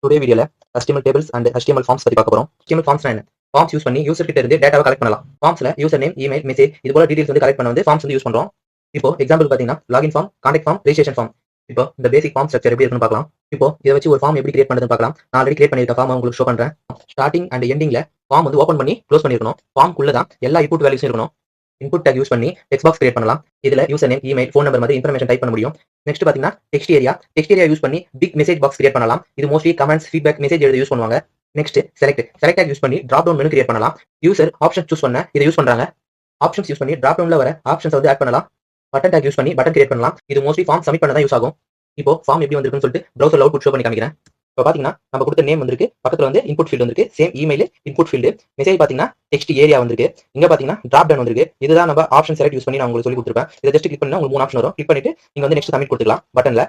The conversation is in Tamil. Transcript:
டுடே வீடியோல HTML tables and HTML forms பத்தி பார்க்க போறோம். HTML ஃபார்ம்ஸ் என்ன? ஃபார்ம்ஸ் யூஸ் பண்ணி யூசர் கிட்ட இருந்து டேட்டாவை கலெக்ட் பண்ணலாம். ஃபார்ம்ஸ்ல யூசர் நேம், இமெயில், மெசேஜ் இது போல டீடைல்ஸ் வந்து கலெக்ட் பண்ண வந்து ஃபார்ம்ஸ் வந்து யூஸ் பண்றோம். இப்போ எக்ஸாம்பிள் பாத்தீங்கன்னா login form, contact form, registration form. இப்போ இந்த பேசிக் ஃபார்ம் ஸ்ட்ரக்சர் எப்படி இருக்குன்னு பார்க்கலாம். இப்போ இதை வச்சு ஒரு ஃபார்ம் எப்படி கிரியேட் பண்ணுறதுன்னு பார்க்கலாம். நான் ஆல்ரெடி கிரியேட் பண்ணிருக்க ஃபார்ம் உங்களுக்கு ஷோ பண்றேன். ஸ்டார்டிங் அண்ட் எண்டிங்ல ஃபார்ம் வந்து ஓப்பன் பண்ணி க்ளோஸ் பண்ணிருக்கணும். ஃபார்ம்க்குள்ள தான் எல்லா இன்புட் வேல்யூஸும் இருக்கணும். இன்புட் டேக் யூஸ் பண்ணி டெக்ஸ்ட் பாக்ஸ் கிரியேட் பண்ணலாம். இதுல user name, email, phone number மாதிரி இன்ஃபர்மேஷன் டைப் பண்ண முடியும். நெக்ஸ்ட் பாத்தீங்கன்னா டெக்ஸ்ட் ஏரியா யூஸ் பண்ணி பிக் மெசேஜ் பாக்ஸ் கிரியேட் பண்ணலாம். இது மோஸ்ட்லி கமெண்ட்ஸ், ஃபீட்பேக், மெசேஜ் எழுத யூஸ் பண்ணுவாங்க. நெக்ஸ்ட் செலக்ட் டேக் யூஸ் பண்ணி டிராப் டவுன் மெனு கிரியேட் பண்ணலாம். யூசர் ஆப்ஷன் சூஸ் பண்ண இதை யூஸ் பண்றாங்க. ஆப்ஷன்ஸ் யூஸ் பண்ணி டிராப் டவுன்ல வர ஆப்ஷன்ஸ் வந்து ஆட் பண்ணலாம். பட்டன் டேக் யூஸ் பண்ணி பட்டன் கிரியேட் பண்ணலாம். இது மோஸ்ட்லி ஃபார்ம் சப்மிட் பண்ண தான் யூஸ் ஆகும். இப்போ ஃபார்ம் எப்படி வந்திருக்குன்னு சொல்லிட்டு ப்ரௌசர்ல அவுட்புட் ஷோ பண்ணி காமிக்கிறேன். இப்போ பாத்தீங்கன்னா நம்ம கொடுத்த நேம் வந்திருக்கு, பக்கத்துல வந்து இன்புட் ஃபீல்ட் வந்திருக்கு, same email input field, message பாத்தீங்கன்னா டெக்ஸ்ட் ஏரியா வந்திருக்கு, இங்க பாத்தீங்கன்னா டிராப் டவுன் வந்திருக்கு. இதுதான் நம்ம ஆப்ஷன் செலக்ட் யூஸ் பண்ணி நான் உங்களுக்கு சொல்லி கொடுத்துருப்பேன். இதை ஜஸ்ட் கிளிக் பண்ணா உங்களுக்கு 3 ஆப்ஷன் வரும். கிளிக் பண்ணிட்டு நீங்க வந்து நெக்ஸ்ட் சப்மிட் கொடுத்துக்கலாம் பட்டன்ல.